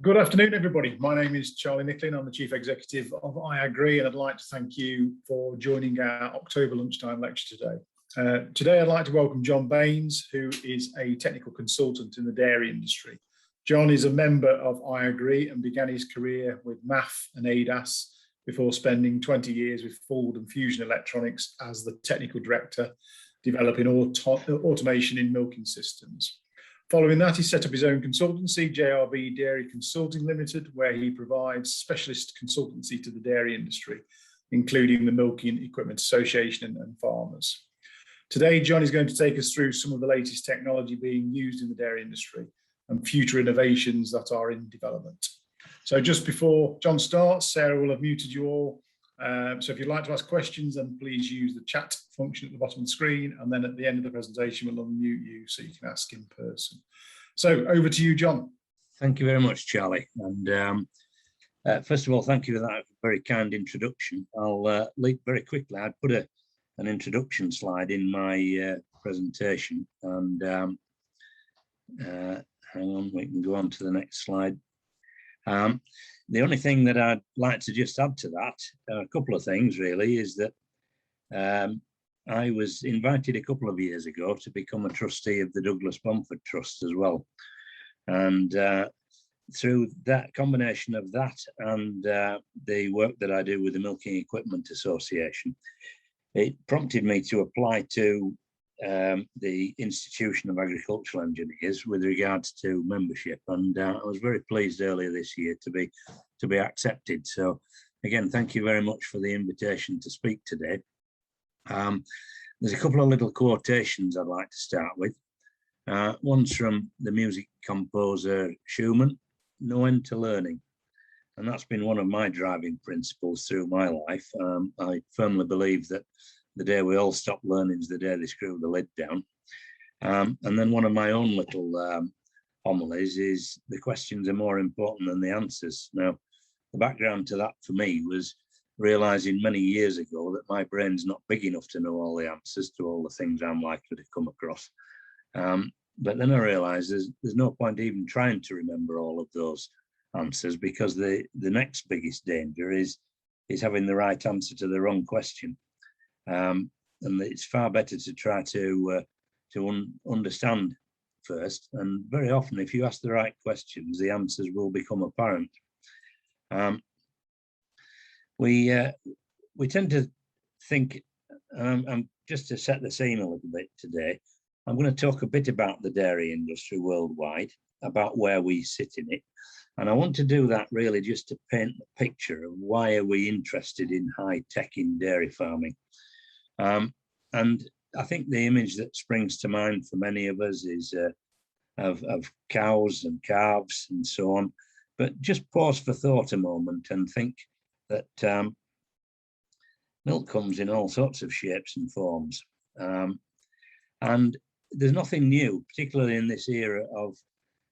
Good afternoon, everybody. My name is Charlie Nicklin. I'm the Chief Executive of IAgrE, and I'd like to thank you for joining our October lunchtime lecture today. Today, I'd like to welcome John Baines, who is a technical consultant in the dairy industry. John is a member of IAgrE and began his career with MAFF ADAS before spending 20 years with Fullwood and Fusion Electronics as the technical director, developing automation in milking systems. Following that, he set up his own consultancy, JRB Dairy Consulting Limited, where he provides specialist consultancy to the dairy industry, including the Milking Equipment Association and farmers. Today, John is going to take us through some of the latest technology being used in the dairy industry and future innovations that are in development. So just before John starts, Sarah will have muted you all. So if you'd like to ask questions, then please use the chat function at the bottom of the screen, and then at the end of the presentation, we'll unmute you so you can ask in person. So over to you, John. Thank you very much, Charlie. And first of all, thank you for that very kind introduction. I'll leap very quickly. I'd put an introduction slide in my presentation, and hang on, we can go on to the next slide. The only thing that I'd like to just add to that, a couple of things really, is that I was invited a couple of years ago to become a trustee of the Douglas Bumford Trust as well. And through that combination of that and the work that I do with the Milking Equipment Association, it prompted me to apply to the Institution of Agricultural Engineers with regards to membership, and I was very pleased earlier this year to be accepted. So again, thank you very much for the invitation to speak today. There's a couple of little quotations I'd like to start with. One's from the music composer Schumann: "No end to learning," and that's been one of my driving principles through my life. I firmly believe that the day we all stop learning is the day they screw the lid down. And then one of my own little homilies is, "The questions are more important than the answers." Now, the background to that for me was realizing many years ago that my brain's not big enough to know all the answers to all the things I'm likely to come across. But then I realized there's no point even trying to remember all of those answers, because the next biggest danger is having the right answer to the wrong question. And it's far better to try to understand first, and very often if you ask the right questions, the answers will become apparent. We tend to think, just to set the scene a little bit today, I'm going to talk a bit about the dairy industry worldwide, about where we sit in it. And I want to do that really just to paint the picture of why are we interested in high tech in dairy farming. And I think the image that springs to mind for many of us is of cows and calves and so on. But just pause for thought a moment and think that milk comes in all sorts of shapes and forms. And there's nothing new, particularly in this era of,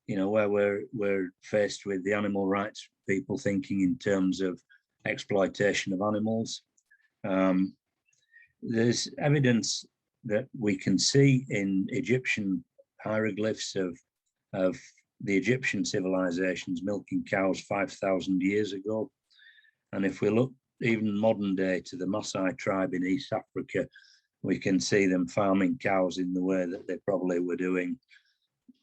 where we're faced with the animal rights people thinking in terms of exploitation of animals. There's evidence that we can see in Egyptian hieroglyphs of the Egyptian civilizations milking cows 5,000 years ago. And if we look even modern day to the Maasai tribe in East Africa, we can see them farming cows in the way that they probably were doing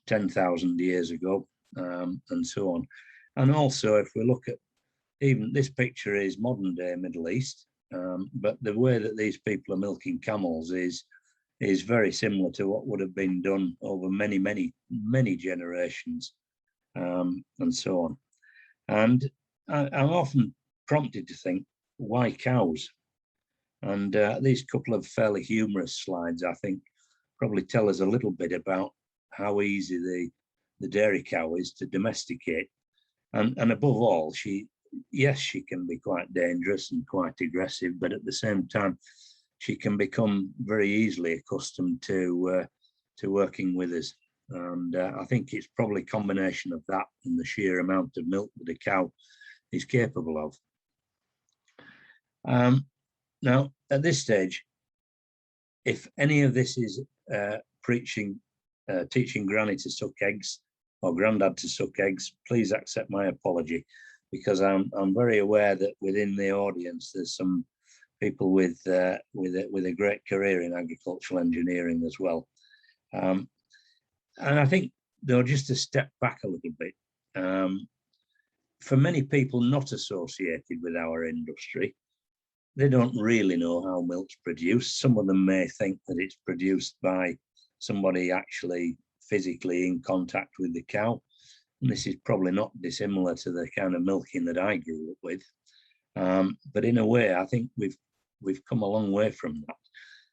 10,000 years ago, and so on. And also, if we look at, even this picture is modern day Middle East, but the way that these people are milking camels is very similar to what would have been done over many, many, many generations, and so on. And I'm often prompted to think, why cows? And these couple of fairly humorous slides, I think, probably tell us a little bit about how easy the dairy cow is to domesticate. And above all, she can be quite dangerous and quite aggressive, but at the same time, she can become very easily accustomed to working with us. And I think it's probably a combination of that and the sheer amount of milk that a cow is capable of. Now, at this stage, if any of this is teaching granny to suck eggs or granddad to suck eggs, please accept my apology, because I'm very aware that within the audience there's some people with a great career in agricultural engineering as well. And I think, though, just to step back a little bit, for many people not associated with our industry, they don't really know how milk's produced. Some of them may think that it's produced by somebody actually physically in contact with the cow. And this is probably not dissimilar to the kind of milking that I grew up with. But in a way, I think we've come a long way from that.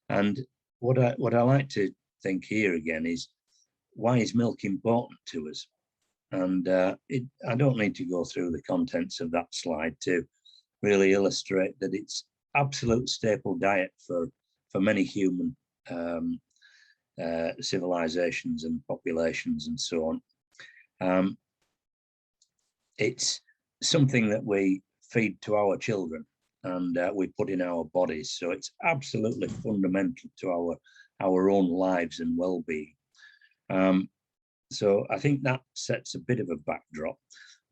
And what I like to think here again is, why is milk important to us? And I don't need to go through the contents of that slide to really illustrate that it's absolute staple diet for many human civilizations and populations and so on. It's something that we feed to our children and we put in our bodies, so it's absolutely fundamental to our own lives and well-being. So I think that sets a bit of a backdrop.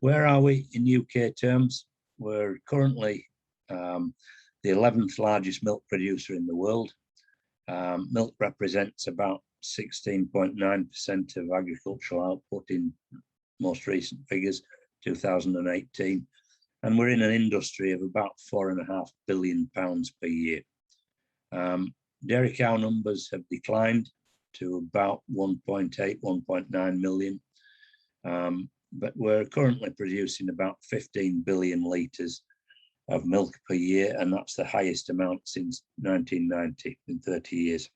Where are we in UK terms? We're currently the 11th largest milk producer in the world. Milk represents about 16.9% of agricultural output in most recent figures, 2018. And we're in an industry of about £4.5 billion per year. Dairy cow numbers have declined to about 1.8, 1.9 million. But we're currently producing about 15 billion litres of milk per year, and that's the highest amount since 1990, in 30 years.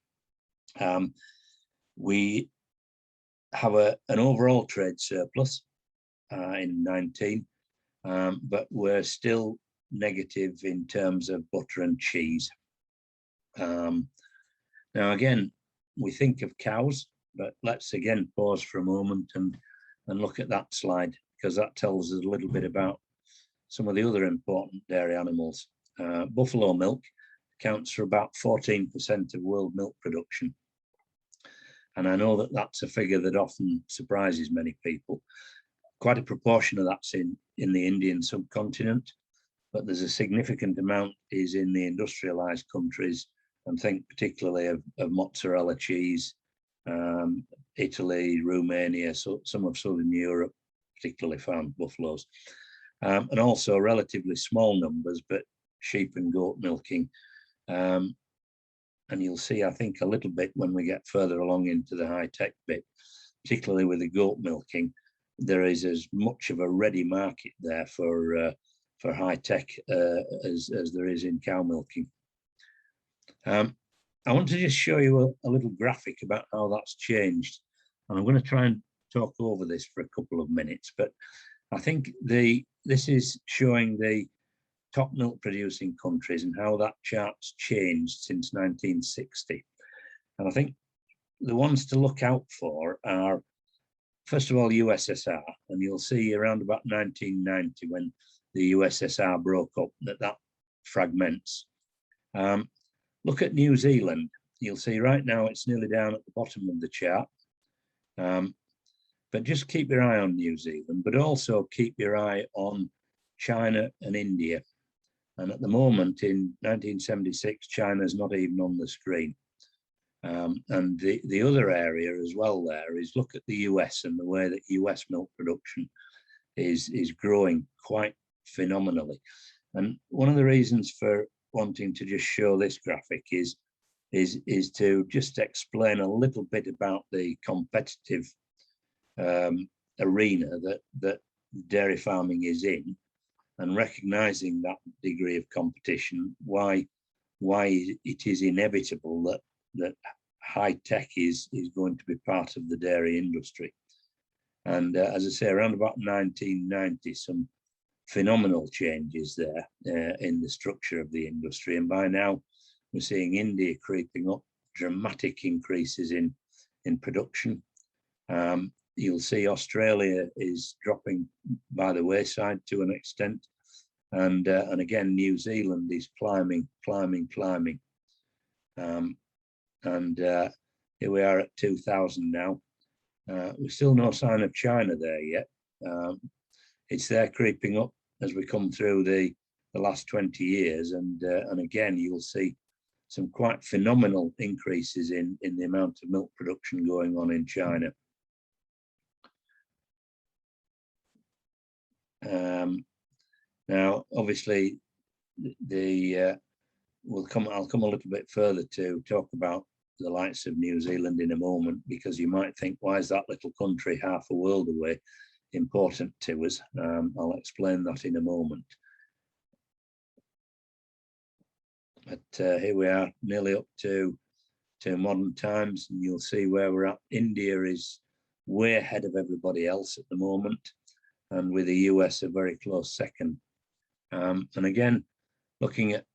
We have an overall trade surplus in 19, but we're still negative in terms of butter and cheese. Now, again, we think of cows, but let's again pause for a moment and look at that slide, because that tells us a little bit about some of the other important dairy animals. Buffalo milk accounts for about 14% of world milk production. And I know that that's a figure that often surprises many people. Quite a proportion of that's in the Indian subcontinent, but there's a significant amount is in the industrialized countries, and think particularly of mozzarella cheese, Italy, Romania, so some of Southern Europe, particularly farmed buffaloes. And also relatively small numbers, but sheep and goat milking. And you'll see, I think, a little bit when we get further along into the high-tech bit, particularly with the goat milking, there is as much of a ready market there for high-tech as there is in cow milking. I want to just show you a little graphic about how that's changed. And I'm going to try and talk over this for a couple of minutes, but I think this is showing the top milk producing countries and how that chart's changed since 1960. And I think the ones to look out for are, first of all, USSR, and you'll see around about 1990 when the USSR broke up that fragments. Look at New Zealand. You'll see right now it's nearly down at the bottom of the chart. But just keep your eye on New Zealand, but also keep your eye on China and India. And at the moment, in 1976, China's not even on the screen. And the other area as well there is look at the US and the way that US milk production is growing quite phenomenally. And one of the reasons for wanting to just show this graphic is to just explain a little bit about the competitive arena that dairy farming is in, and recognizing that degree of competition, why it is inevitable that high tech is going to be part of the dairy industry. And as I say, around about 1990, some phenomenal changes there in the structure of the industry. And by now, we're seeing India creeping up, dramatic increases in production. You'll see Australia is dropping by the wayside to an extent. And again, New Zealand is climbing. And here we are at 2000 now. We're still no sign of China there yet. It's there creeping up as we come through the last 20 years, and again you'll see some quite phenomenal increases in the amount of milk production going on in China. Now, obviously, I'll come a little bit further to talk about the likes of New Zealand in a moment, because you might think, why is that little country half a world away important to us? I'll explain that in a moment. But here we are, nearly up to modern times, and you'll see where we're at. India is way ahead of everybody else at the moment, and with the US a very close second. And again, looking at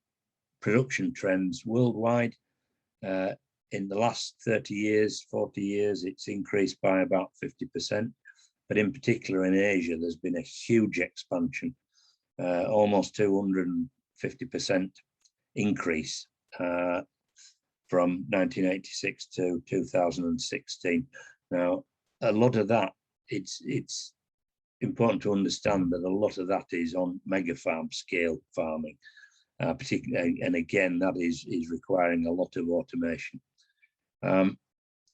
production trends worldwide, in the last 30 years, 40 years, it's increased by about 50%. But in particular in Asia, there's been a huge expansion, almost 250% increase from 1986 to 2016. Now, a lot of that, it's important to understand that a lot of that is on mega farm scale farming, particularly, and again, that is requiring a lot of automation. I'm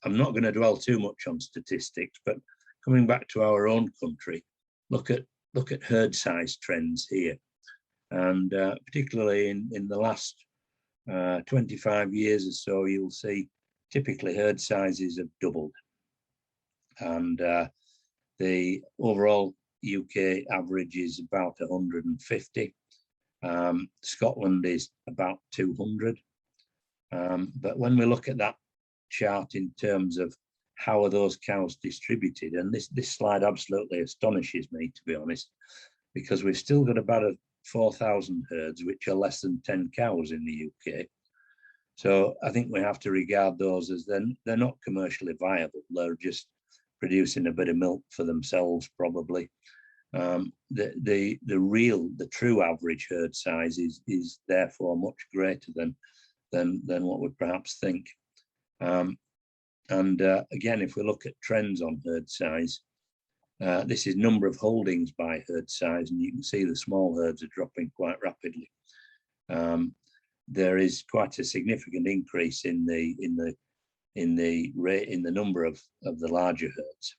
not going to dwell too much on statistics, but coming back to our own country, look at herd size trends here, and particularly in the last 25 years or so, you'll see typically herd sizes have doubled, and the overall UK average is about 150. Scotland is about 200. But when we look at that chart in terms of how are those cows distributed, and this slide absolutely astonishes me, to be honest, because we've still got about 4,000 herds which are less than 10 cows in the UK. So I think we have to regard those as they're not commercially viable. They're just producing a bit of milk for themselves, probably. The true average herd size is therefore much greater than what we perhaps think. Again, if we look at trends on herd size, this is number of holdings by herd size, and you can see the small herds are dropping quite rapidly. There is quite a significant increase in the number of the larger herds.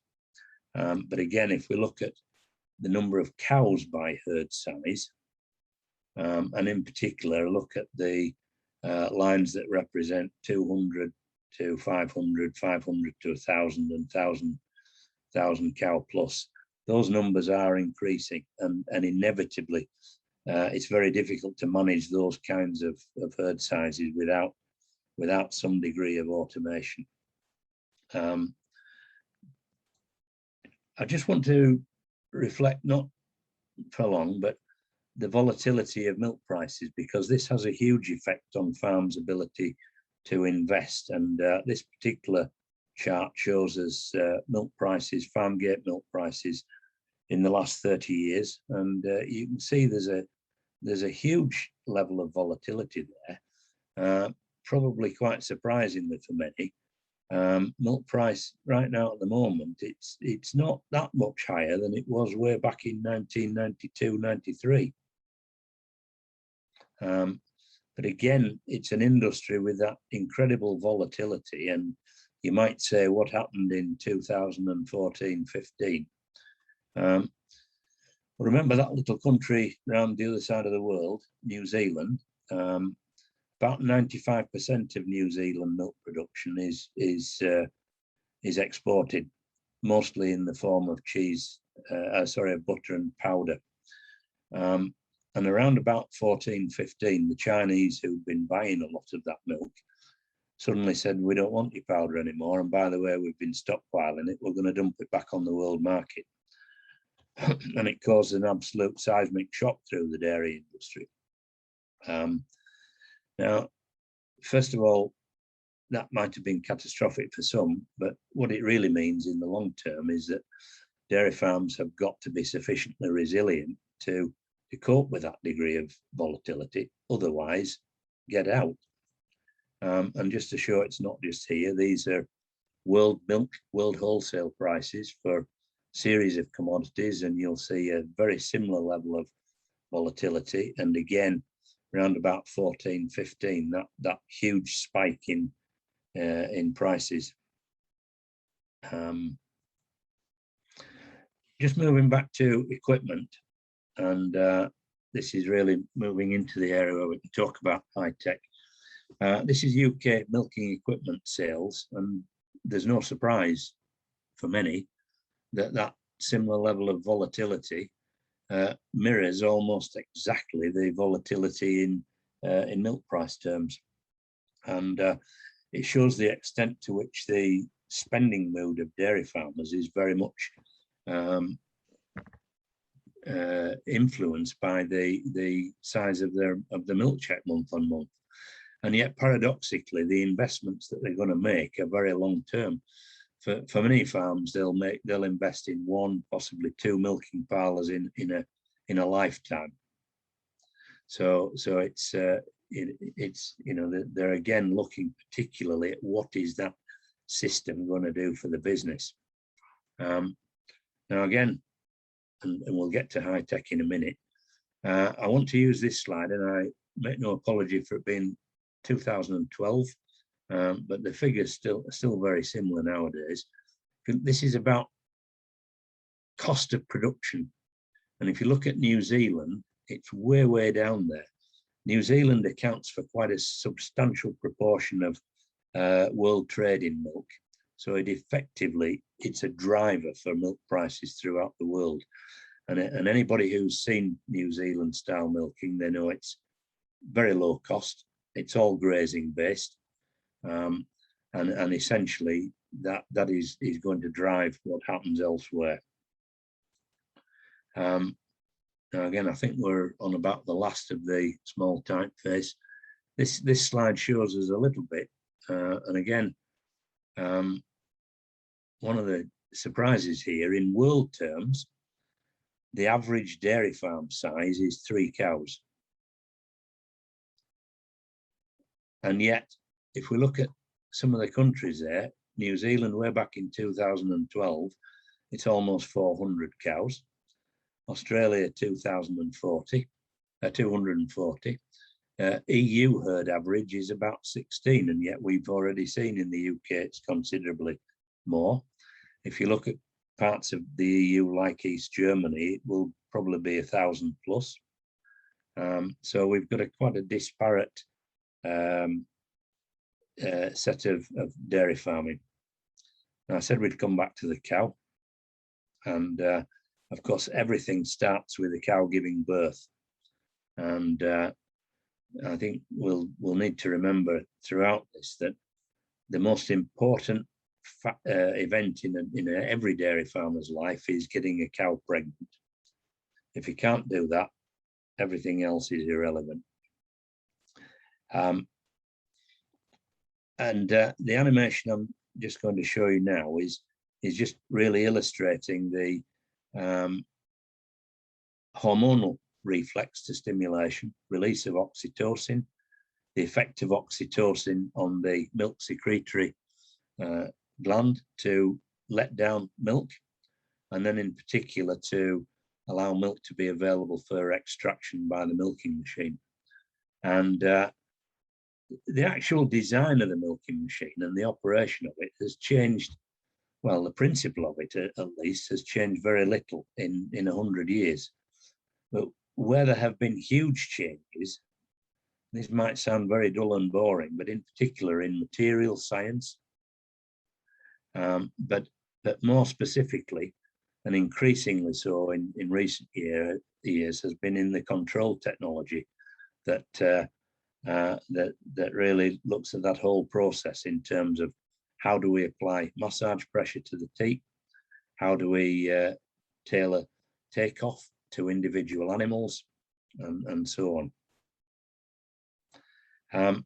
But again, if we look at the number of cows by herd size, and in particular look at the lines that represent 200 to 500, 500 to 1,000, and 1,000 cow plus, those numbers are increasing, and inevitably it's very difficult to manage those kinds of herd sizes without some degree of automation. I just want to reflect, not for long, but the volatility of milk prices, because this has a huge effect on farms' ability to invest. And this particular chart shows us milk prices, farm gate milk prices in the last 30 years. And you can see there's a huge level of volatility there, probably quite surprisingly for many. Milk price right now at the moment, it's not that much higher than it was way back in 1992, 93. But again, it's an industry with that incredible volatility, and you might say what happened in 2014, 15. Remember that little country around the other side of the world, New Zealand. About 95% of New Zealand milk production is exported, mostly in the form of cheese, butter and powder. And around about 14, 15, the Chinese, who've been buying a lot of that milk, suddenly said, we don't want your powder anymore. And by the way, we've been stockpiling it. We're going to dump it back on the world market. And it caused an absolute seismic shock through the dairy industry. Now, first of all, that might have been catastrophic for some, but what it really means in the long term is that dairy farms have got to be sufficiently resilient to cope with that degree of volatility, otherwise get out. And just to show it's not just here, these are world wholesale prices for a series of commodities, and you'll see a very similar level of volatility. And again, around about 14, 15, that huge spike in prices. Just moving back to equipment, and this is really moving into the area where we can talk about high tech. This is UK milking equipment sales, and there's no surprise for many that that similar level of volatility mirrors almost exactly the volatility in milk price terms, and it shows the extent to which the spending mood of dairy farmers is very much influenced by the size of the milk check month on month. And yet, paradoxically, the investments that they're going to make are very long term. For many farms, they'll invest in 1, possibly 2 milking parlours in a lifetime. So it's you know, they're again looking particularly at what is that system going to do for the business. Now again, and we'll get to high tech in a minute. I want to use this slide, and I make no apology for it being 2012, but the figures still very similar nowadays. This is about cost of production, and if you look at New Zealand, it's way down there. New Zealand accounts for quite a substantial proportion of world trade in milk, so it's a driver for milk prices throughout the world. And anybody who's seen New Zealand style milking, they know it's very low cost. It's all grazing based, and essentially that is going to drive what happens elsewhere. Now again, I think we're on about the last of the small typeface. This slide shows us a little bit, and again, one of the surprises here, in world terms, the average dairy farm size is 3 cows. And yet, if we look at some of the countries there, New Zealand, way back in 2012, it's almost 400 cows. Australia, 240. EU herd average is about 16, and yet we've already seen in the UK it's considerably more. If you look at parts of the EU like East Germany, it will probably be 1,000 plus. So we've got quite a disparate set of dairy farming. Now, I said we'd come back to the cow, and of course everything starts with the cow giving birth, and I think we'll need to remember throughout this that the most important event in every dairy farmer's life is getting a cow pregnant. If you can't do that, everything else is irrelevant. And the animation I'm just going to show you now is just really illustrating the hormonal reflex to stimulation, release of oxytocin, the effect of oxytocin on the milk secretory gland to let down milk, and then in particular to allow milk to be available for extraction by the milking machine. And the actual design of the milking machine and the operation of it has changed. Well, the principle of it, at least, has changed very little in 100 years. But where there have been huge changes, this might sound very dull and boring, but in particular in material science, but more specifically, and increasingly so in recent years, has been in the control technology that really looks at that whole process in terms of how do we apply massage pressure to the teat, how do we tailor takeoff to individual animals, and so on.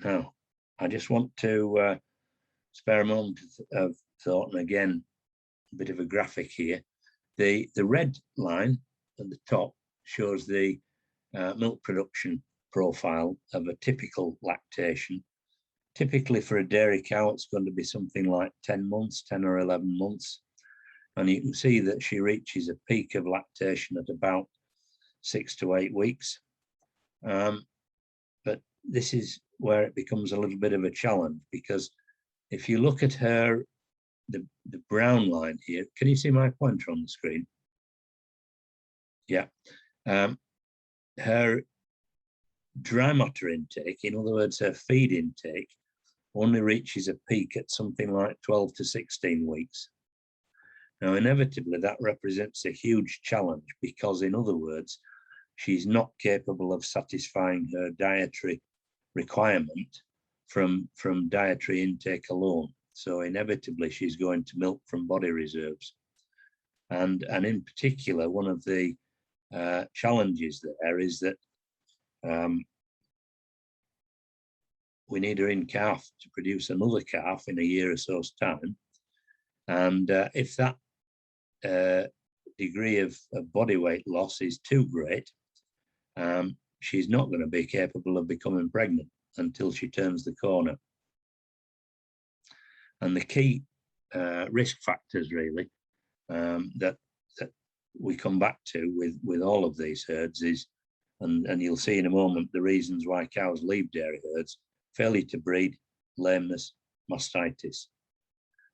Now, I just want to spare a moment of thought, and again, a bit of a graphic here. The red line at the top shows the milk production profile of a typical lactation, Typically for a dairy cow, it's going to be something like 10 months, 10 or 11 months. And you can see that she reaches a peak of lactation at about 6 to 8 weeks. But this is where it becomes a little bit of a challenge, because if you look at her, the brown line here, can you see my pointer on the screen? Yeah. Her dry matter intake, in other words, her feed intake, only reaches a peak at something like 12 to 16 weeks. Now, inevitably, that represents a huge challenge because, in other words, she's not capable of satisfying her dietary requirement from dietary intake alone. So inevitably, she's going to milk from body reserves. And in particular, one of the challenges there is that we need her in calf to produce another calf in a year or so's time. And if that degree of body weight loss is too great, she's not going to be capable of becoming pregnant until she turns the corner. And the key risk factors really that we come back to with all of these herds is, and you'll see in a moment, the reasons why cows leave dairy herds: failure to breed, lameness, mastitis.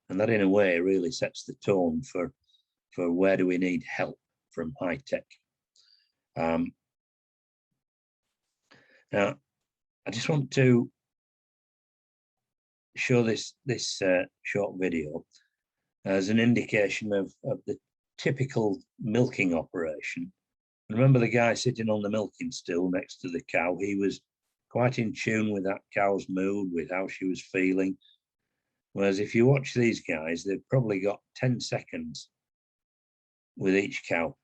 And that in a way really sets the tone for where do we need help from high tech. Now, I just want to show this short video as an indication of the typical milking operation. Remember the guy sitting on the milking stool next to the cow? He was quite in tune with that cow's mood, with how she was feeling. Whereas if you watch these guys, they've probably got 10 seconds with each cow.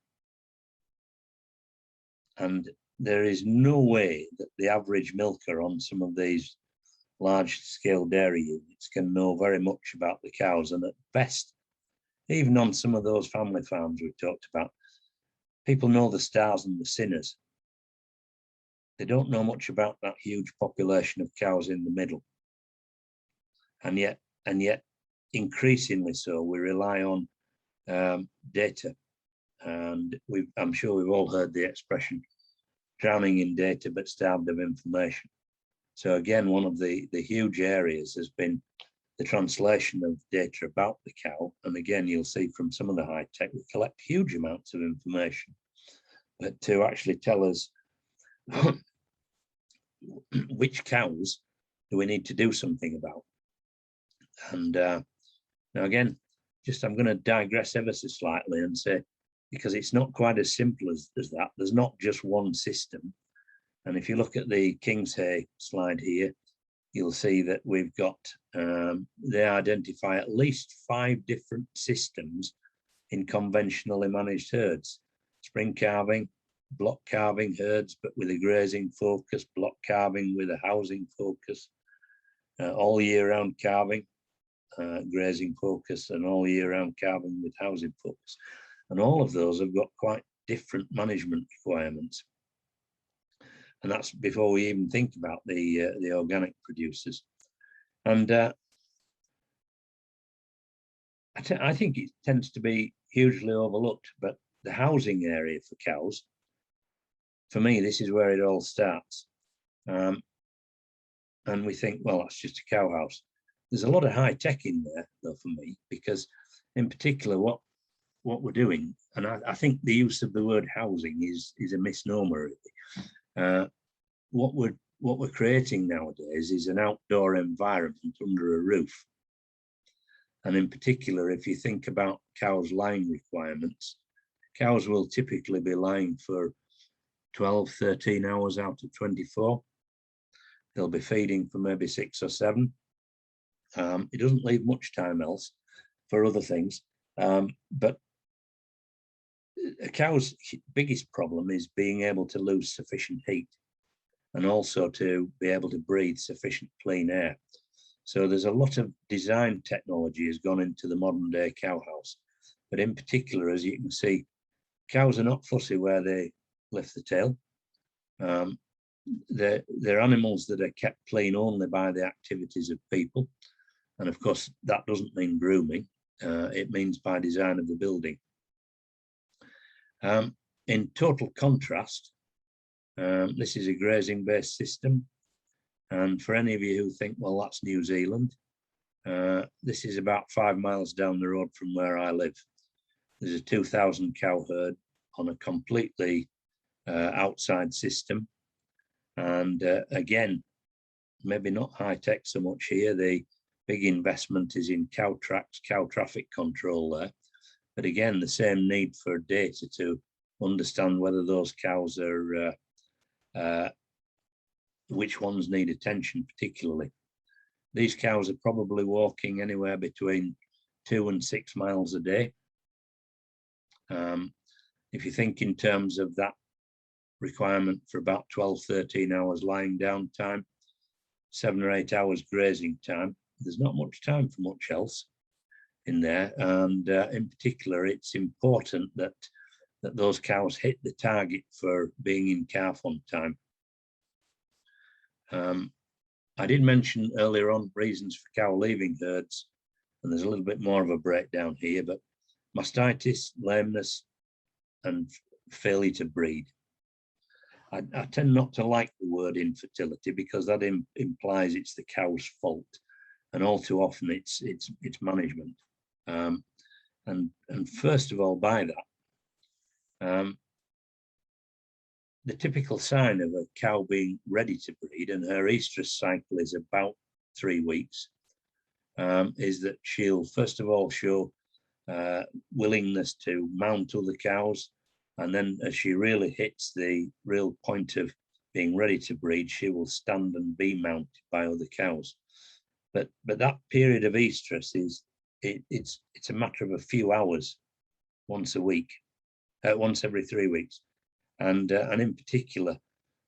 And there is no way that the average milker on some of these large-scale dairy units can know very much about the cows. And at best, even on some of those family farms we talked about, people know the stars and the sinners. They don't know much about that huge population of cows in the middle. And yet increasingly so, we rely on data. And I'm sure we've all heard the expression, drowning in data but starved of information. So again, one of the huge areas has been the translation of data about the cow. And again, you'll see from some of the high tech, we collect huge amounts of information, but to actually tell us which cows do we need to do something about. And now again, I'm going to digress ever so slightly and say, because it's not quite as simple as that. There's not just one system. And if you look at the King's Hay slide here, you'll see that we've got, they identify at least 5 different systems in conventionally managed herds: spring calving, block calving herds, but with a grazing focus, block calving with a housing focus, all year round calving, grazing focus, and all year round calving with housing focus. And all of those have got quite different management requirements. And that's before we even think about the organic producers. And I think it tends to be hugely overlooked, but the housing area for cows, for me, this is where it all starts. And we think, well, that's just a cow house. There's a lot of high tech in there, though, for me, because in particular, what we're doing, and I think the use of the word housing is a misnomer, really. What we're creating nowadays is an outdoor environment under a roof. And in particular, if you think about cows' lying requirements, cows will typically be lying for 12, 13 hours out of 24. They'll be feeding for maybe 6 or 7. It doesn't leave much time else for other things. But a cow's biggest problem is being able to lose sufficient heat, and also to be able to breathe sufficient clean air. So there's a lot of design technology has gone into the modern day cow house. But in particular, as you can see, cows are not fussy where they lift the tail. they're animals that are kept clean only by the activities of people. And of course, that doesn't mean grooming. It means by design of the building. In total contrast, this is a grazing-based system. And for any of you who think, well, that's New Zealand, this is about 5 miles down the road from where I live. There's a 2,000 cow herd on a completely outside system. And again, maybe not high tech so much here. The big investment is in cow tracks, cow traffic control there. But again, the same need for data to understand whether those cows are, which ones need attention particularly. These cows are probably walking anywhere between 2 and 6 miles a day. If you think in terms of that requirement for about 12, 13 hours lying down time, 7 or 8 hours grazing time, there's not much time for much else in there. And in particular, it's important that those cows hit the target for being in calf on time. I did mention earlier on reasons for cow leaving herds, and there's a little bit more of a breakdown here, but mastitis, lameness, and failure to breed. I tend not to like the word infertility because that implies it's the cow's fault, and all too often it's management. And first of all, by that, the typical sign of a cow being ready to breed, and her estrus cycle is about 3 weeks, is that she'll first of all show willingness to mount other cows, and then as she really hits the real point of being ready to breed, she will stand and be mounted by other cows. But that period of estrus it's a matter of a few hours, once a week, once every 3 weeks. And in particular,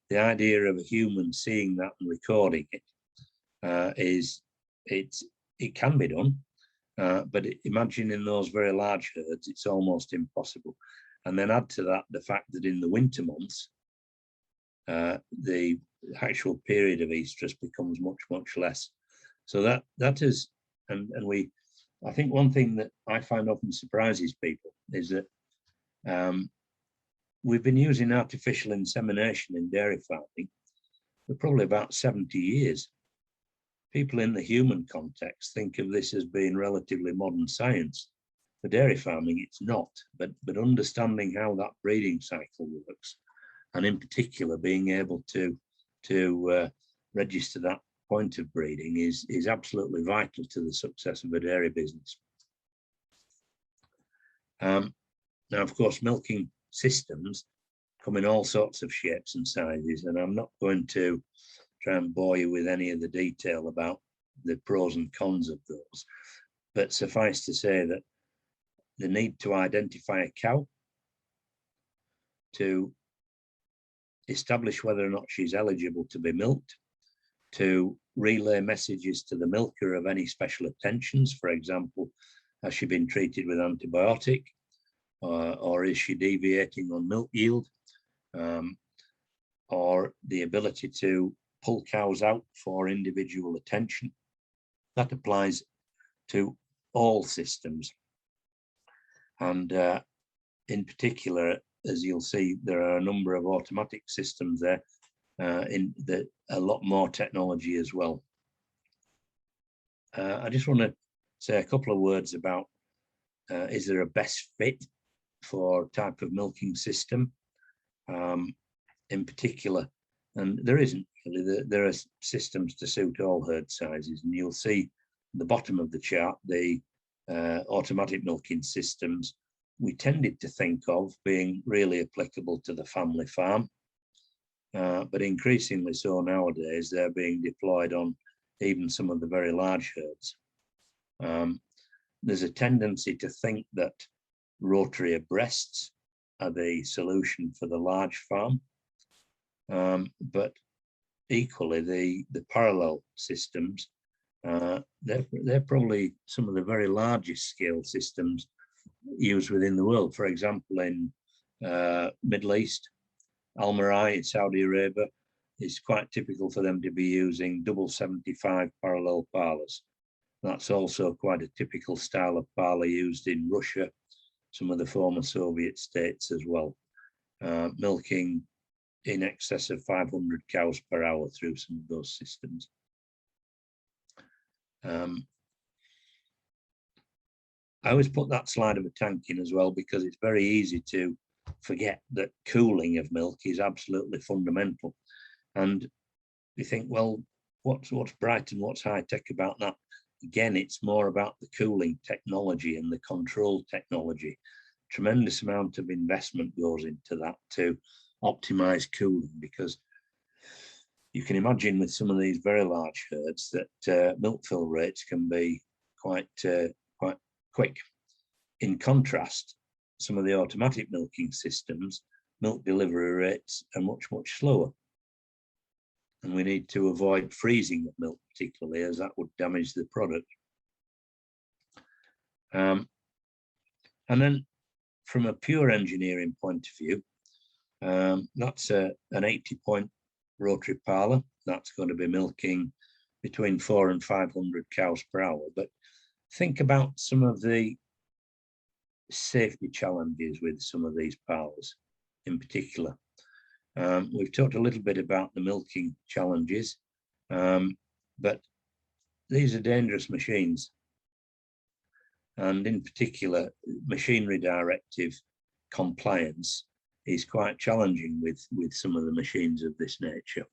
the idea of a human seeing that and recording it it can be done, but imagine in those very large herds, it's almost impossible. And then add to that the fact that in the winter months, the actual period of estrus becomes much less. So that is, and I think one thing that I find often surprises people is that we've been using artificial insemination in dairy farming for probably about 70 years. People in the human context think of this as being relatively modern science. For dairy farming, it's not, but understanding how that breeding cycle works, and in particular being able to register that point of breeding is absolutely vital to the success of a dairy business. Now, of course, milking systems come in all sorts of shapes and sizes, and I'm not going to try and bore you with any of the detail about the pros and cons of those, but suffice to say that the need to identify a cow, to establish whether or not she's eligible to be milked, to relay messages to the milker of any special attentions. For example, has she been treated with antibiotic, or is she deviating on milk yield, or the ability to pull cows out for individual attention. That applies to all systems. And in particular, as you'll see, there are a number of automatic systems there, a lot more technology as well. I just want to say a couple of words about, is there a best fit for type of milking system in particular? And there isn't really. There are systems to suit all herd sizes, and you'll see at the bottom of the chart the automatic milking systems we tended to think of being really applicable to the family farm, but increasingly so nowadays. They're being deployed on even some of the very large herds. There's a tendency to think that rotary abreasts are the solution for the large farm, but equally the parallel systems, they're probably some of the very largest scale systems used within the world. For example, in Middle East, Al Marai in Saudi Arabia, it's quite typical for them to be using double 75 parallel parlours. That's also quite a typical style of parlour used in Russia, some of the former Soviet states as well, milking in excess of 500 cows per hour through some of those systems. I always put that slide of a tank in as well, because it's very easy to forget that cooling of milk is absolutely fundamental. And you think, well, what's bright and what's high tech about that? Again, it's more about the cooling technology and the control technology. Tremendous amount of investment goes into that to optimize cooling, because you can imagine with some of these very large herds that milk fill rates can be quite quick. In contrast, some of the automatic milking systems, milk delivery rates are much slower. And we need to avoid freezing of milk particularly, as that would damage the product. And then from a pure engineering point of view, that's an 80-point rotary parlour. That's going to be milking between 400 and 500 cows per hour. But think about some of the safety challenges with some of these parlours in particular. We've talked a little bit about the milking challenges, but these are dangerous machines. And in particular, machinery directive compliance is quite challenging with some of the machines of this nature.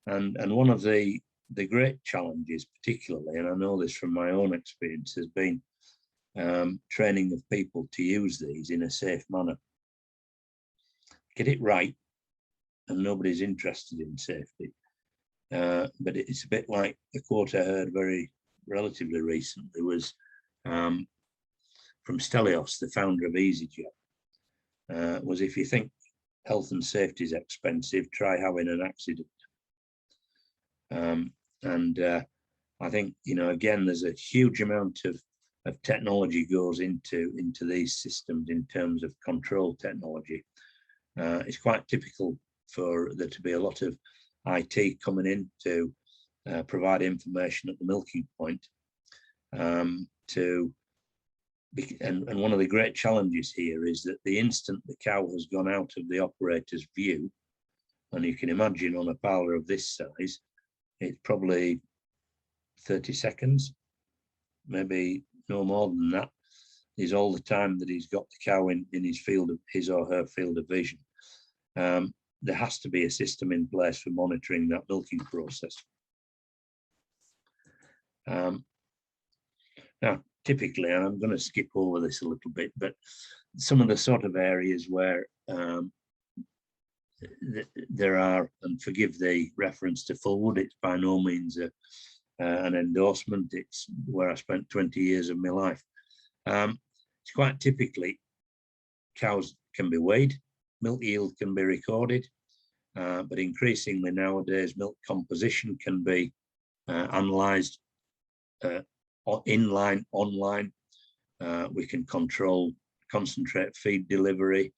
And one of the great challenges particularly, and I know this from my own experience, has been training of people to use these in a safe manner. Get it right, and nobody's interested in safety. But it's a bit like the quote I heard relatively recently was from Stelios, the founder of EasyJet, was, if you think health and safety is expensive, try having an accident. I think, again, there's a huge amount of technology goes into these systems in terms of control technology. It's quite typical for there to be a lot of IT coming in to provide information at the milking point. And one of the great challenges here is that the instant the cow has gone out of the operator's view, and you can imagine on a parlour of this size, it's probably 30 seconds, maybe no more than that, is all the time that he's got the cow in his or her field of vision. There has to be a system in place for monitoring that milking process. Now, typically, and I'm going to skip over this a little bit, but some of the sort of areas where there are, and forgive the reference to Fullwood, it's by no means an endorsement, it's where I spent 20 years of my life. It's quite typically, cows can be weighed, milk yield can be recorded, but increasingly nowadays milk composition can be analysed inline, online. We can control concentrate feed delivery.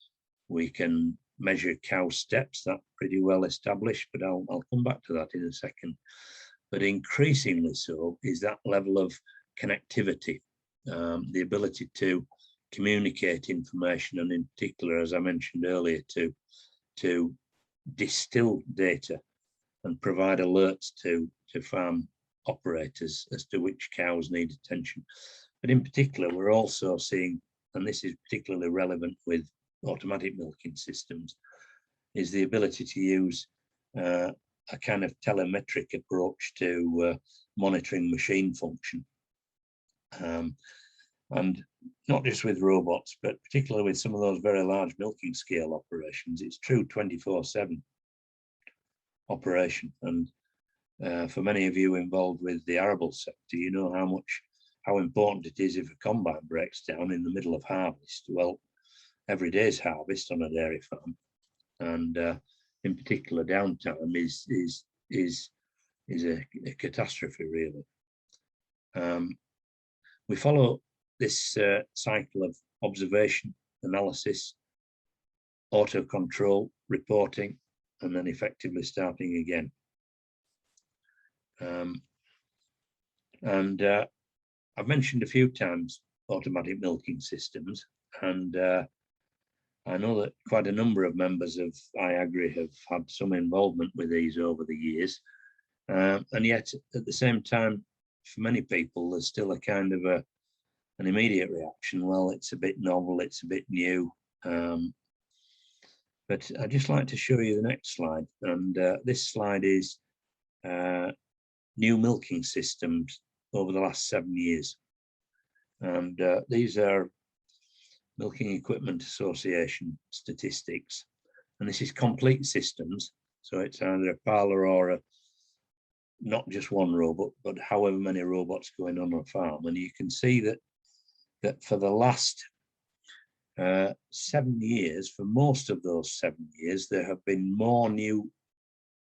We can measure cow steps, that's pretty well established, but I'll come back to that in a second. But increasingly so is that level of connectivity, the ability to communicate information, and in particular, as I mentioned earlier, to distill data and provide alerts to farm operators as to which cows need attention. But in particular, we're also seeing, and this is particularly relevant with automatic milking systems, is the ability to use a kind of telemetric approach to monitoring machine function. And not just with robots, but particularly with some of those very large milking scale operations, it's true 24/7 operation. And for many of you involved with the arable sector, you know how important it is if a combine breaks down in the middle of harvest. Well, every day's harvest on a dairy farm, and in particular downtime is a catastrophe, really. We follow this cycle of observation, analysis, auto control, reporting, and then effectively starting again. I've mentioned a few times automatic milking systems, and I know that quite a number of members of IAgrE have had some involvement with these over the years, and yet at the same time, for many people, there's still a kind of an immediate reaction. Well, it's a bit novel, it's a bit new. But I'd just like to show you the next slide. And this slide is new milking systems over the last 7 years. And these are Milking Equipment Association statistics. And this is complete systems. So it's either a parlour or not just one robot, but however many robots going on a farm. And you can see that for the last 7 years, for most of those 7 years, there have been more new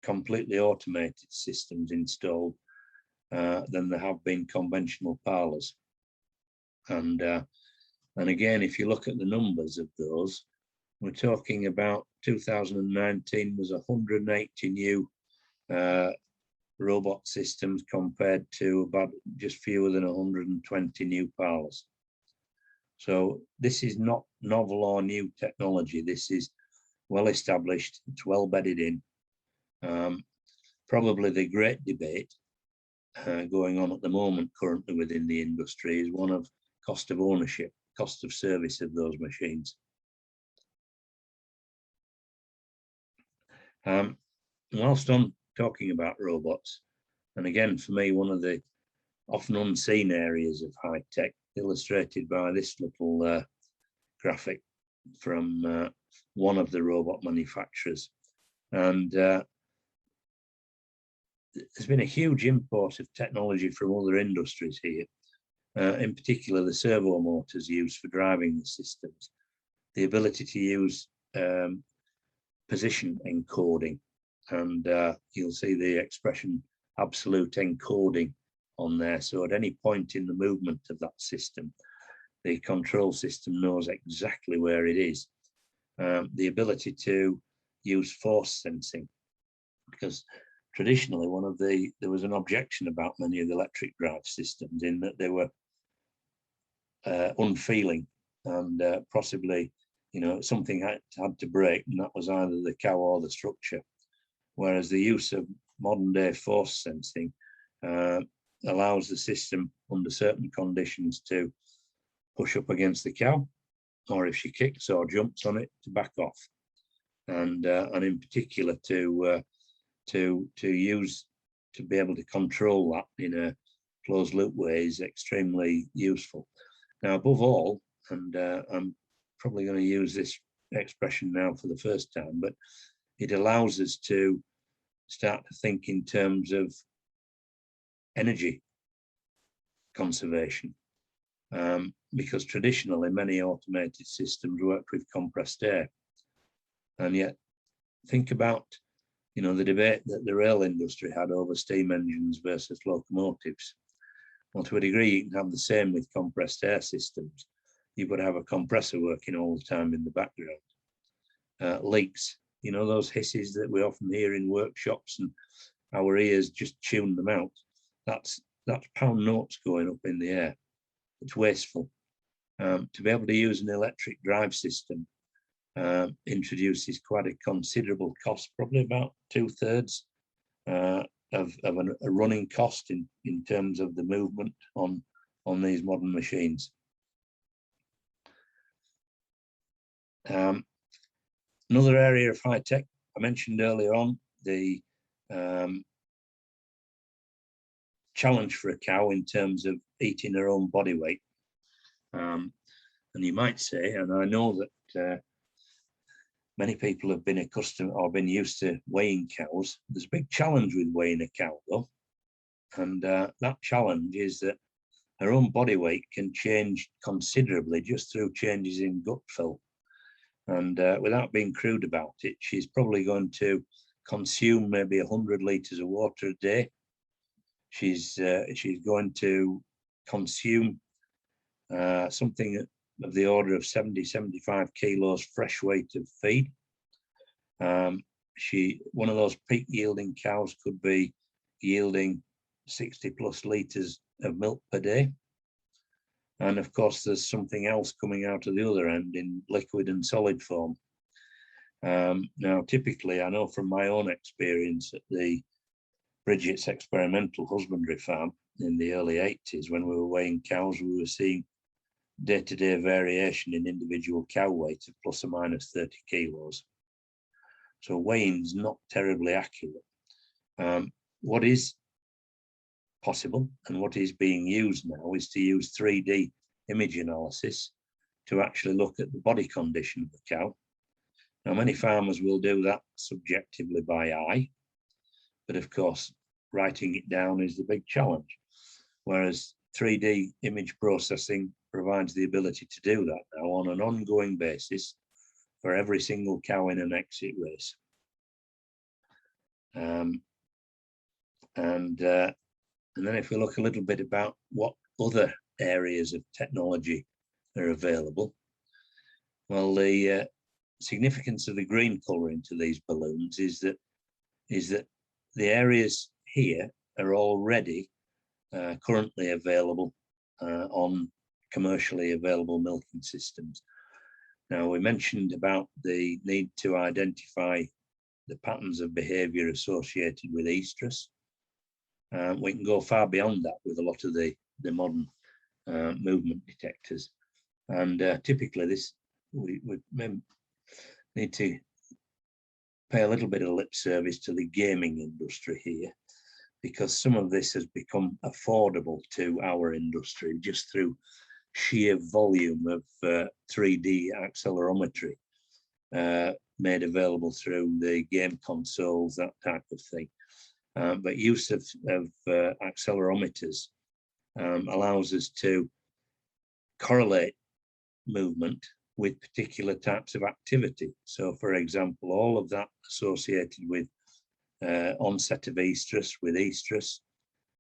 completely automated systems installed than there have been conventional parlours. And again, if you look at the numbers of those, we're talking about 2019 was 180 new robot systems compared to about just fewer than 120 new parlours. So this is not novel or new technology. This is well established, it's well bedded in. Probably the great debate going on at the moment currently within the industry is one of cost of ownership, cost of service of those machines. Whilst I'm talking about robots, and again, for me, one of the often unseen areas of high tech, illustrated by this little graphic from one of the robot manufacturers. And there's been a huge import of technology from other industries here, in particular the servo motors used for driving the systems, the ability to use position encoding, and you'll see the expression absolute encoding on there. So at any point in the movement of that system, the control system knows exactly where it is. The ability to use force sensing, because traditionally there was an objection about many of the electric drive systems in that they were unfeeling, and possibly, you know, something had to break, and that was either the cow or the structure. Whereas the use of modern day force sensing allows the system under certain conditions to push up against the cow, or if she kicks or jumps on it, to back off, and in particular to be able to control that in a closed loop way is extremely useful. Now, above all, and I'm probably going to use this expression now for the first time, but it allows us to start to think in terms of energy conservation, because traditionally many automated systems worked with compressed air, and yet think about, you know, the debate that the rail industry had over steam engines versus locomotives. Well, to a degree, you can have the same with compressed air systems. You've got to have a compressor working all the time in the background. Leaks, you know, those hisses that we often hear in workshops and our ears just tune them out. That's pound notes going up in the air. It's wasteful. To be able to use an electric drive system introduces quite a considerable cost, probably about 2/3 of a running cost in terms of the movement on these modern machines. Another area of high tech I mentioned earlier on, the challenge for a cow in terms of eating her own body weight. And you might say, and I know that many people have been accustomed or been used to weighing cows. There's a big challenge with weighing a cow though. And that challenge is that her own body weight can change considerably just through changes in gut fill. And without being crude about it, she's probably going to consume maybe 100 litres of water a day. She's going to consume something of the order of 70-75 kilos fresh weight of feed. one of those peak yielding cows could be yielding 60+ litres of milk per day. And of course, there's something else coming out of the other end in liquid and solid form. Now, typically, I know from my own experience at the Bridget's experimental husbandry farm in the early 80s, when we were weighing cows, we were seeing day-to-day variation in individual cow weight of plus or minus 30 kilos. So weighing's not terribly accurate. What is possible and what is being used now is to use 3D image analysis to actually look at the body condition of the cow. Now, many farmers will do that subjectively by eye, but of course, writing it down is the big challenge. Whereas 3D image processing provides the ability to do that now on an ongoing basis for every single cow in an exit race. And then if we look a little bit about what other areas of technology are available, well, the significance of the green colouring to these balloons is that the areas here are already currently available on commercially available milking systems. Now, we mentioned about the need to identify the patterns of behaviour associated with estrus. We can go far beyond that with a lot of the modern movement detectors. And typically we need to pay a little bit of lip service to the gaming industry here, because some of this has become affordable to our industry just through sheer volume of 3D accelerometry made available through the game consoles, that type of thing. But use of accelerometers allows us to correlate movement with particular types of activity. So, for example, all of that associated with onset of estrus, with estrus,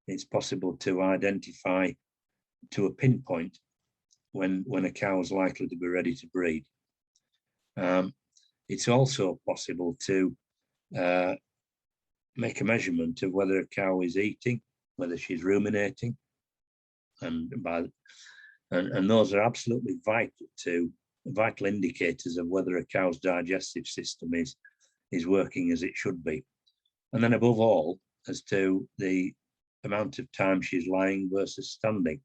it's possible to identify to a pinpoint when a cow is likely to be ready to breed. It's also possible to make a measurement of whether a cow is eating, whether she's ruminating, and those are absolutely vital indicators of whether a cow's digestive system is working as it should be. And then above all, as to the amount of time she's lying versus standing.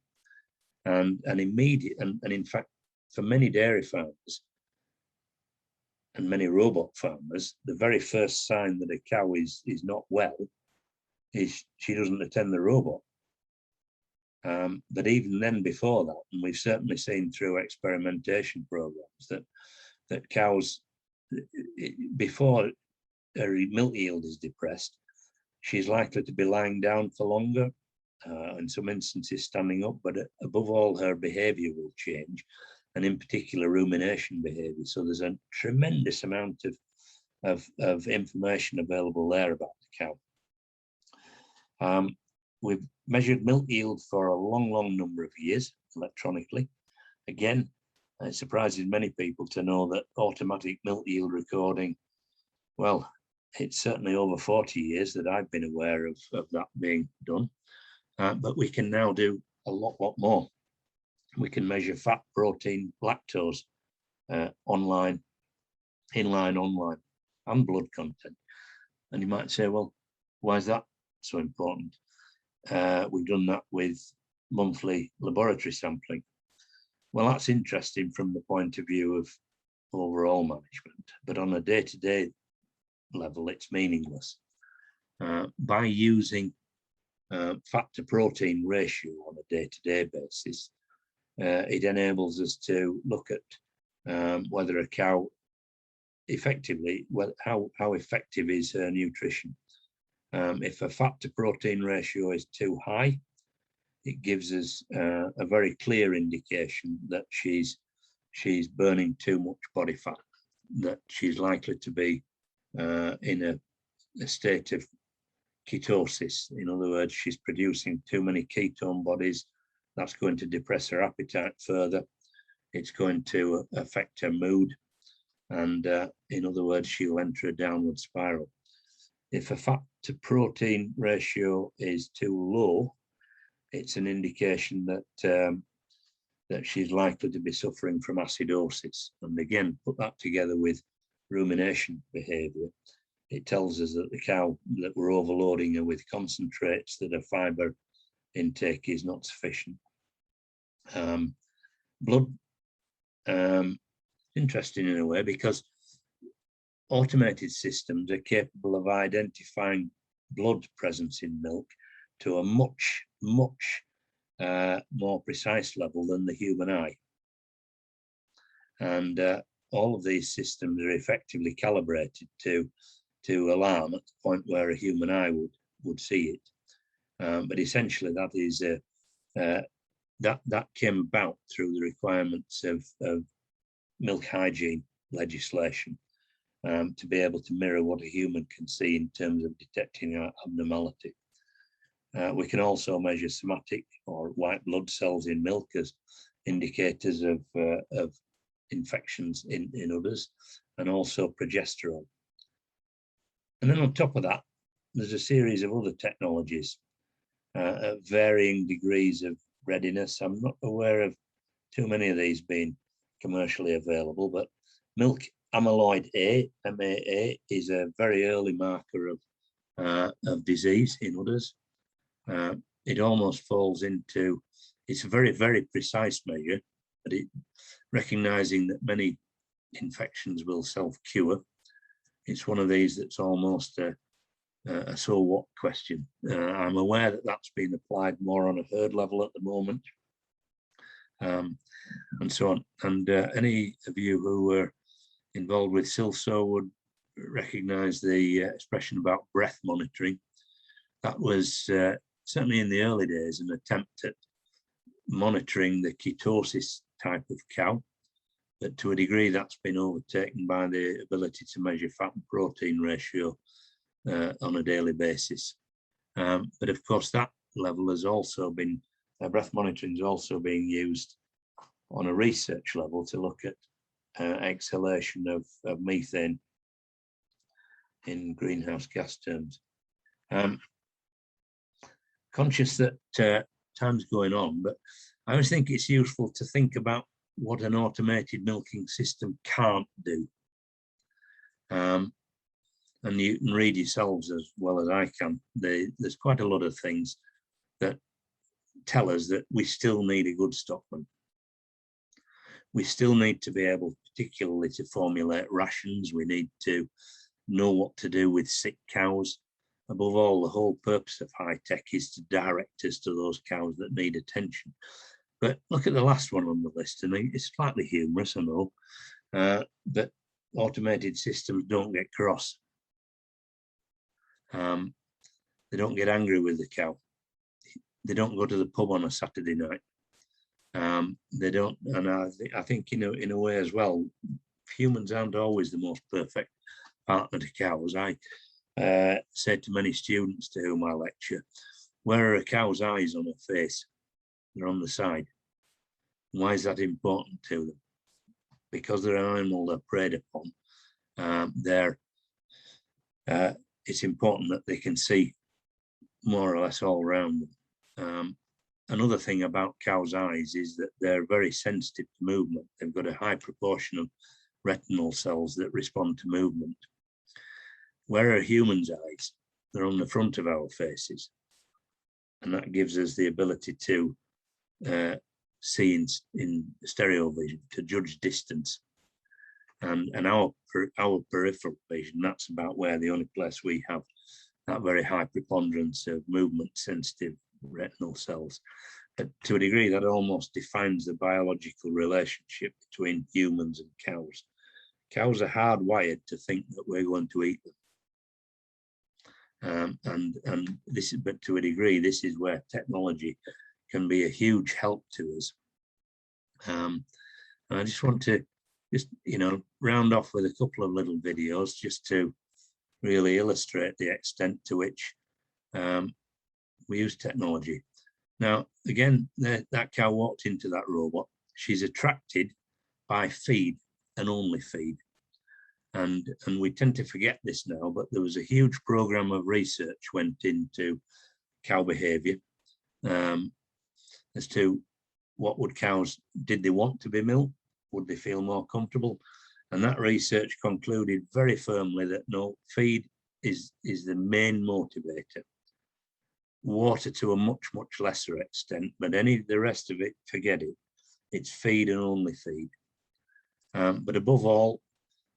And in fact, for many dairy farmers and many robot farmers, the very first sign that a cow is not well is she doesn't attend the robot. But even then, before that, and we've certainly seen through experimentation programs that cows, before her milk yield is depressed, she's likely to be lying down for longer, in some instances standing up, but above all, her behavior will change, and in particular rumination behavior. So there's a tremendous amount of information available there about the cow. We've measured milk yield for a long number of years electronically. Again, it surprises many people to know that automatic milk yield recording, well, it's certainly over 40 years that I've been aware of that being done. But we can now do a lot more. We can measure fat, protein, lactose online, online, and blood content. And you might say, well, why is that so important? We've done that with monthly laboratory sampling. Well, that's interesting from the point of view of overall management, but on a day-to-day level, it's meaningless. By using fat to protein ratio on a day-to-day basis, it enables us to look at whether a cow effectively, how effective is her nutrition. If a fat to protein ratio is too high, it gives us a very clear indication that she's burning too much body fat, that she's likely to be in a state of ketosis. In other words, she's producing too many ketone bodies. That's going to depress her appetite further. It's going to affect her mood. and in other words, she'll enter a downward spiral. If a fat to protein ratio is too low, it's an indication that that she's likely to be suffering from acidosis. And again, put that together with rumination behavior, it tells us that the cow, that we're overloading her with concentrates, that her fiber intake is not sufficient. Blood, interesting in a way, because automated systems are capable of identifying blood presence in milk to a much more precise level than the human eye. And all of these systems are effectively calibrated to alarm at the point where a human eye would see it. But essentially, that is that came about through the requirements of milk hygiene legislation, to be able to mirror what a human can see in terms of detecting abnormality. We can also measure somatic or white blood cells in milk as indicators of infections in udders, and also progesterone. And then on top of that, there's a series of other technologies at varying degrees of readiness. I'm not aware of too many of these being commercially available, but milk amyloid A, MAA, is a very early marker of disease in udders. It almost falls into, it's a very precise measure, but it recognizing that many infections will self-cure. It's one of these that's almost a so what question. I'm aware that that's been applied more on a herd level at the moment, and so on. And any of you who were involved with Servo would recognize the expression about breath monitoring. That was certainly in the early days an attempt at monitoring the ketosis type of cow, but to a degree that's been overtaken by the ability to measure fat and protein ratio on a daily basis. But of course that level has also been, breath monitoring is also being used on a research level to look at exhalation of methane in greenhouse gas terms. Conscious that time's going on, but I always think it's useful to think about what an automated milking system can't do. And you can read yourselves as well as I can. There's quite a lot of things that tell us that we still need a good stockman. We still need to be able, particularly, to formulate rations. We need to know what to do with sick cows. Above all, the whole purpose of high tech is to direct us to those cows that need attention. But look at the last one on the list, and it's slightly humorous, I know, but automated systems don't get cross. They don't get angry with the cow. They don't go to the pub on a Saturday night. They don't, and I think in a way as well, humans aren't always the most perfect partner to cows. I said to many students to whom I lecture, where are a cow's eyes on her face? They're on the side. Why is that important to them? Because they're an animal they're preyed upon. It's important that they can see more or less all around them. Another thing about cows' eyes is that they're very sensitive to movement. They've got a high proportion of retinal cells that respond to movement. Where are humans' eyes? They're on the front of our faces. And that gives us the ability to see in stereo vision, to judge distance. And our peripheral vision, that's about where the only place we have that very high preponderance of movement sensitive retinal cells. But to a degree, that almost defines the biological relationship between humans and cows. Cows are hardwired to think that we're going to eat them. And this is, but to a degree, this is where technology can be a huge help to us. And I just want to round off with a couple of little videos just to really illustrate the extent to which we use technology. Now, again, that cow walked into that robot. She's attracted by feed and only feed. And we tend to forget this now, but there was a huge program of research went into cow behavior as to what would cows, did they want to be milked? Would they feel more comfortable? And that research concluded very firmly that no, feed is the main motivator. Water to a much, much lesser extent, but the rest of it, forget it. It's feed and only feed. But above all,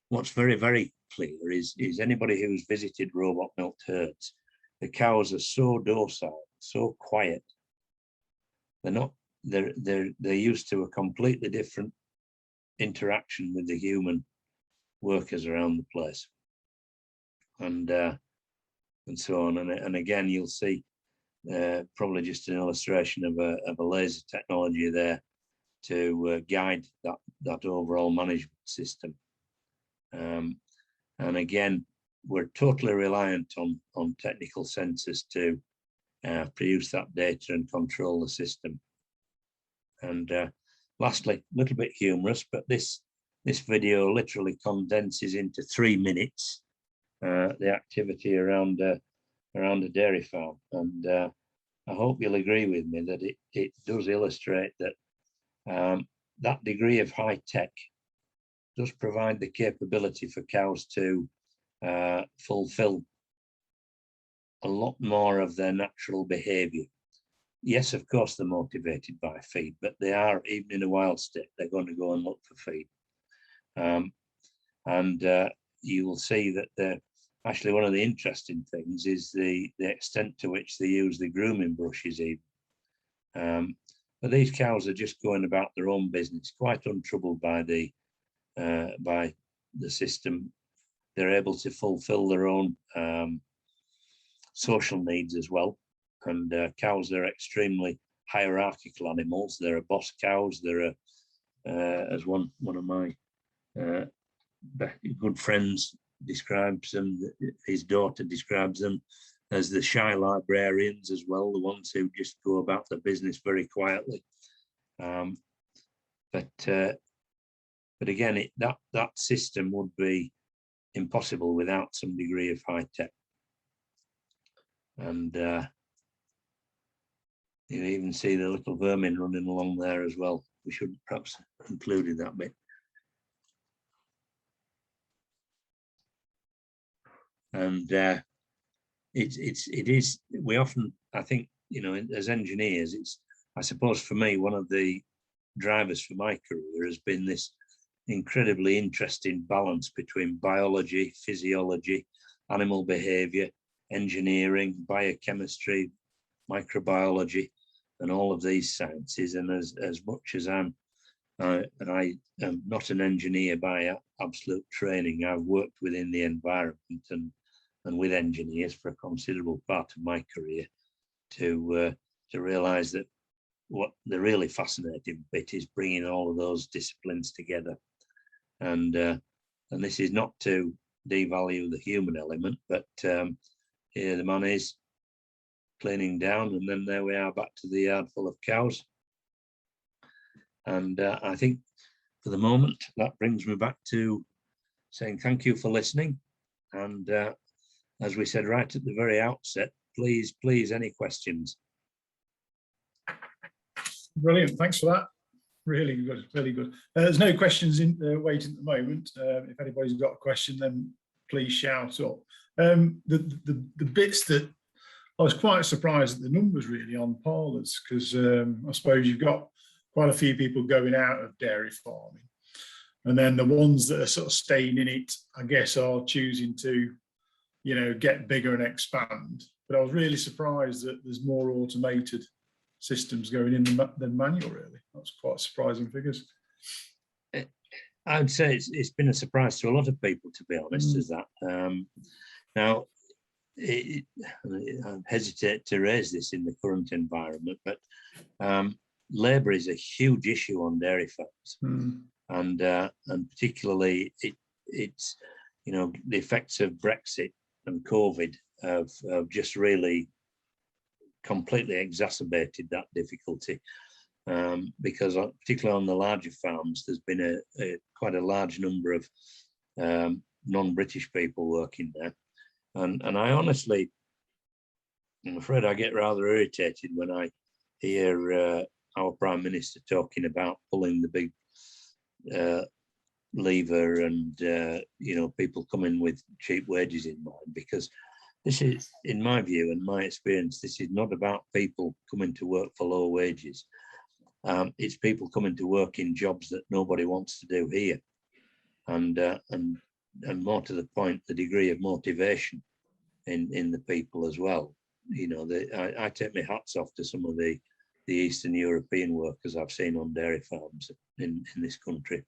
what's very, very clear is anybody who's visited robot milked herds, the cows are so docile, so quiet. They're used to a completely different interaction with the human workers around the place, and so on. And again, you'll see probably just an illustration of a laser technology there to guide that overall management system. And again, we're totally reliant on technical sensors to produce that data and control the system. And lastly, a little bit humorous, but this video literally condenses into 3 minutes the activity around a dairy farm. And I hope you'll agree with me that it does illustrate that that degree of high tech does provide the capability for cows to fulfill a lot more of their natural behavior. Yes, of course, they're motivated by feed, but they are, even in a wild state, they're going to go and look for feed. And you will see that actually one of the interesting things is the extent to which they use the grooming brushes even. But these cows are just going about their own business, quite untroubled by the system. They're able to fulfill their own social needs as well. And cows are extremely hierarchical animals. There are boss cows. There are, as one of my good friends describes them, his daughter describes them as the shy librarians as well, the ones who just go about their business very quietly. But again, that system would be impossible without some degree of high tech. And you even see the little vermin running along there as well. We should perhaps include that bit. And it is, we often, I think, you know, as engineers, it's, I suppose for me, one of the drivers for my career has been this incredibly interesting balance between biology, physiology, animal behavior, engineering, biochemistry, microbiology, and all of these sciences. And as much as I am not an engineer by absolute training, I've worked within the environment and with engineers for a considerable part of my career to realize that what the really fascinating bit is bringing all of those disciplines together. And this is not to devalue the human element, but here the man is cleaning down, and then there we are back to the yard full of cows. And I think for the moment, that brings me back to saying thank you for listening. And as we said right at the very outset, please, any questions? Brilliant, thanks for that. Really good, really good. There's no questions in waiting at the moment. If anybody's got a question, then please shout up. The bits that I was quite surprised at the numbers really on parlours, because I suppose you've got quite a few people going out of dairy farming, and then the ones that are sort of staying in it, I guess, are choosing to, you know, get bigger and expand. But I was really surprised that there's more automated systems going in than manual, really. That's quite surprising figures. I would say it's been a surprise to a lot of people, to be honest, is that. Now, I hesitate to raise this in the current environment, but labour is a huge issue on dairy farms, and particularly it's, you know, the effects of Brexit and COVID have just really completely exacerbated that difficulty, because particularly on the larger farms, there's been quite a large number of non-British people working there. And I honestly, I'm afraid I get rather irritated when I hear our Prime Minister talking about pulling the big lever and, people coming with cheap wages in mind, because this is, in my view and my experience, this is not about people coming to work for low wages. It's people coming to work in jobs that nobody wants to do here. And more to the point, the degree of motivation in the people as well. I take my hats off to some of the Eastern European workers I've seen on dairy farms in this country.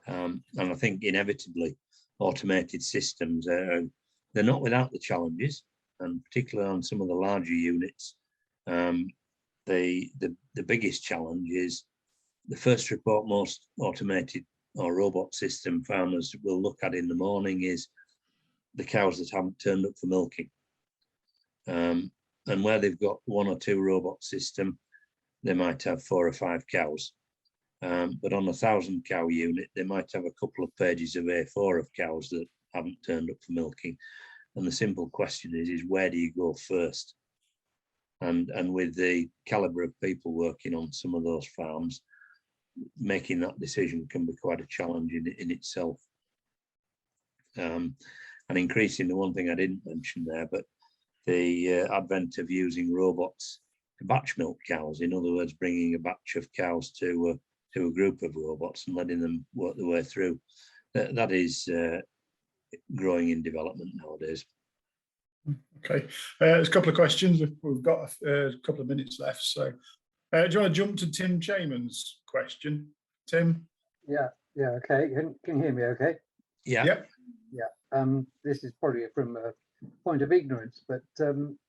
And I think inevitably automated systems, they're not without the challenges, and particularly on some of the larger units. The biggest challenge is the first report most automated or robot system farmers will look at in the morning is the cows that haven't turned up for milking. And where they've got 1 or 2 robot system, they might have 4 or 5 cows. But on a 1,000 cow unit, they might have a couple of pages of A4 of cows that haven't turned up for milking. And the simple question is where do you go first? And with the caliber of people working on some of those farms, making that decision can be quite a challenge in itself. And increasing, the one thing I didn't mention there, but the advent of using robots to batch milk cows, in other words, bringing a batch of cows to a group of robots and letting them work their way through. That is growing in development nowadays. Okay, there's a couple of questions. We've got a couple of minutes left. So do you want to jump to Tim Chayman's question? Tim? Yeah, okay. Can you hear me okay? Yeah. Yep. Yeah. This is probably from a point of ignorance, but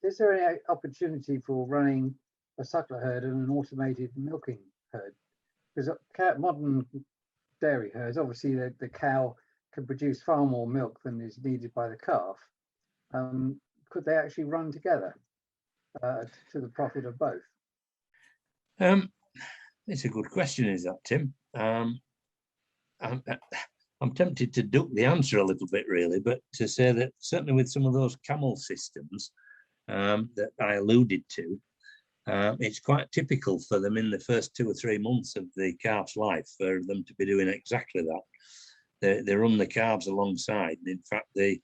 is there any opportunity for running a suckler herd and an automated milking herd? Because modern dairy herds, obviously the cow can produce far more milk than is needed by the calf. Could they actually run together to the profit of both? It's a good question, is that, Tim? I'm tempted to duck the answer a little bit, really, but to say that certainly with some of those camel systems that I alluded to, it's quite typical for them in the first 2 or 3 months of the calf's life for them to be doing exactly that. They run the calves alongside. And in fact, the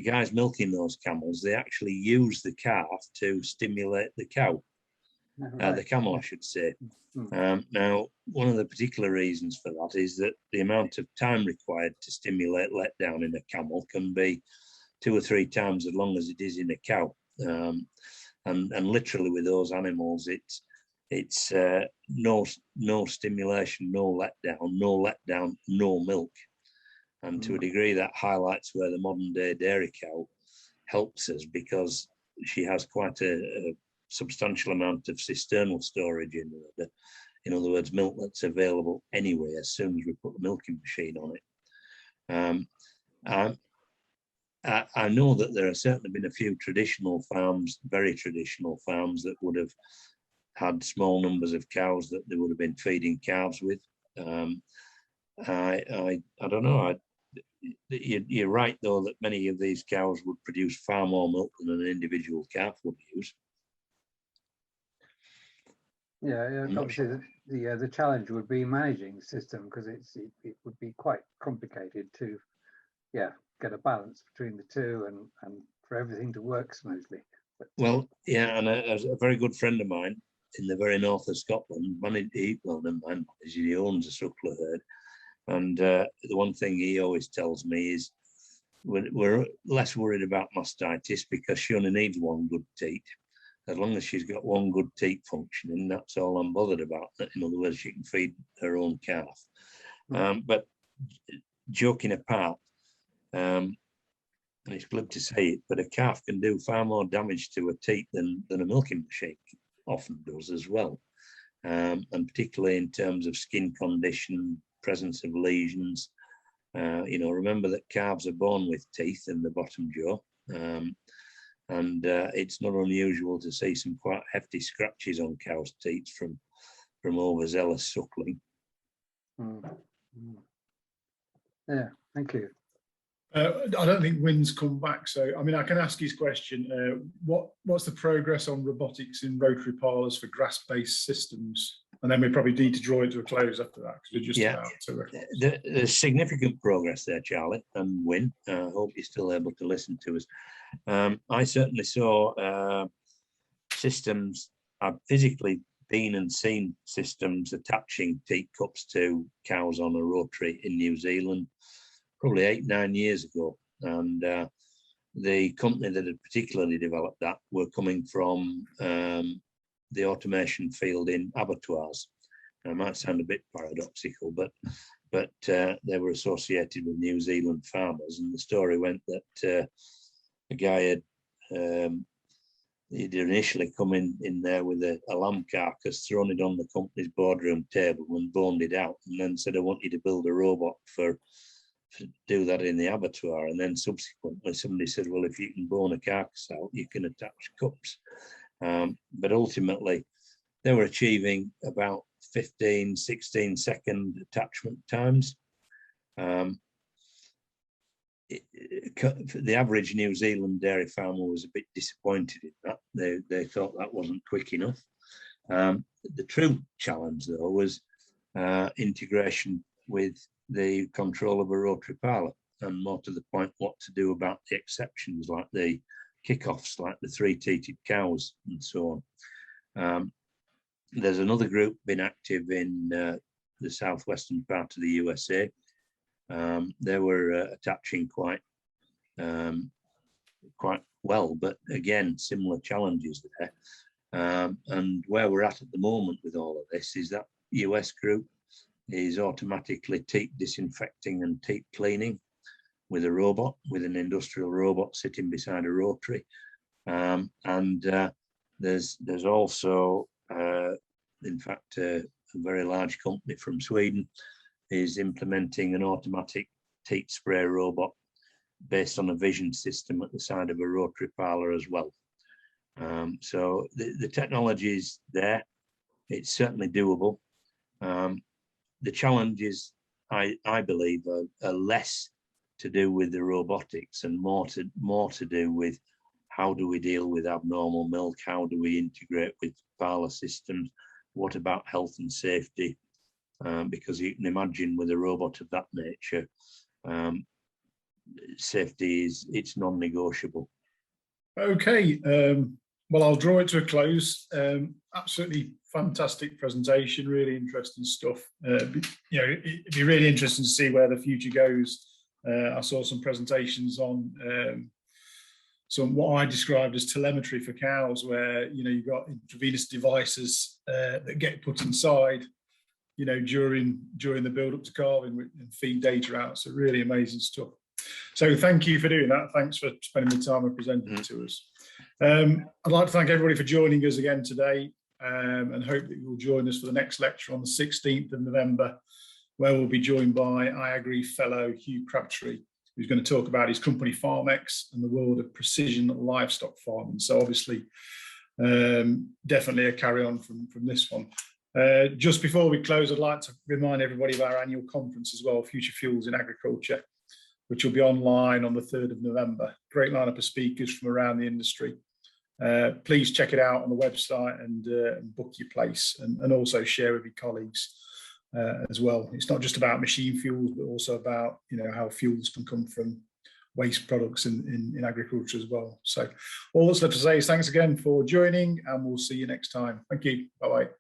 guys milking those camels, they actually use the calf to stimulate the cow, right. The camel, I should say. Now, one of the particular reasons for that is that the amount of time required to stimulate letdown in a camel can be 2 or 3 times as long as it is in a cow. And literally with those animals, it's no stimulation, no letdown, no milk. And to a degree, that highlights where the modern day dairy cow helps us, because she has quite a substantial amount of cisternal storage in her. In other words, milk that's available anyway as soon as we put the milking machine on it. I know that there have certainly been a few traditional farms, very traditional farms, that would have had small numbers of cows that they would have been feeding calves with. I don't know. You're right, though, that many of these cows would produce far more milk than an individual calf would use. Yeah, obviously the challenge would be managing the system, because it would be quite complicated to get a balance between the two and for everything to work smoothly. But, well, yeah, and a very good friend of mine in the very north of Scotland, he owns a suckler herd, and the one thing he always tells me is we're less worried about mastitis because she only needs 1 good teat. As long as she's got 1 good teat functioning, that's all I'm bothered about. In other words, she can feed her own calf. But joking apart, and it's glib to say it, but a calf can do far more damage to a teat than a milking machine often does as well. And particularly in terms of skin condition, presence of lesions. Remember that calves are born with teeth in the bottom jaw. And it's not unusual to see some quite hefty scratches on cows' teeth from overzealous suckling. Yeah, thank you. I don't think Wynn's come back, so I mean I can ask his question. What's the progress on robotics in rotary parlours for grass-based systems? And then we probably need to draw it to a close after that because we're just about to. There's significant progress there, Charlie and Wynn. I hope you're still able to listen to us. I certainly saw systems. I've physically been and seen systems attaching teacups to cows on a rotary in New Zealand, probably 8-9 years ago, and the company that had particularly developed that were coming from the automation field in abattoirs. Now, it might sound a bit paradoxical, but they were associated with New Zealand farmers, and the story went that a guy had he'd initially come in there with a lamb carcass, thrown it on the company's boardroom table and boned it out, and then said, I want you to build a robot to do that in the abattoir. And then subsequently somebody said, well, if you can bone a carcass out, you can attach cups. But ultimately they were achieving about 15-16 second attachment times. The average New Zealand dairy farmer was a bit disappointed in that. They thought that wasn't quick enough. The true challenge though was integration with the control of a rotary parlour, and more to the point, what to do about the exceptions, like the kickoffs, like the three-teated cows and so on. There's another group been active in the southwestern part of the USA. They were attaching quite well, but again, similar challenges there. And where we're at the moment with all of this is that US group is automatically teat disinfecting and teat cleaning with a robot, with an industrial robot sitting beside a rotary. And there's also, in fact, a very large company from Sweden is implementing an automatic teat spray robot based on a vision system at the side of a rotary parlour as well. So the technology is there. It's certainly doable. The challenges, I believe, are less to do with the robotics and more to do with how do we deal with abnormal milk, how do we integrate with parlour systems, what about health and safety, because you can imagine with a robot of that nature, safety it's non-negotiable. Okay, well, I'll draw it to a close. Absolutely fantastic presentation, really interesting stuff. You know, it'd be really interesting to see where the future goes. I saw some presentations on some what I described as telemetry for cows, where you've got intravenous devices that get put inside, during the build up to calving and feed data out. So really amazing stuff. So thank you for doing that. Thanks for spending the time and presenting to us. I'd like to thank everybody for joining us again today, and hope that you'll join us for the next lecture on the 16th of November, where we'll be joined by IAgrE fellow Hugh Crabtree, who's going to talk about his company FarmX and the world of precision livestock farming. So obviously, definitely a carry on from this one. Just before we close, I'd like to remind everybody of our annual conference as well, Future Fuels in Agriculture, which will be online on the 3rd of November. Great lineup of speakers from around the industry. Please check it out on the website and book your place, and also share with your colleagues as well. It's not just about machine fuels, but also about how fuels can come from waste products in agriculture as well. So all that's left to say is thanks again for joining, and we'll see you next time. Thank you. Bye-bye.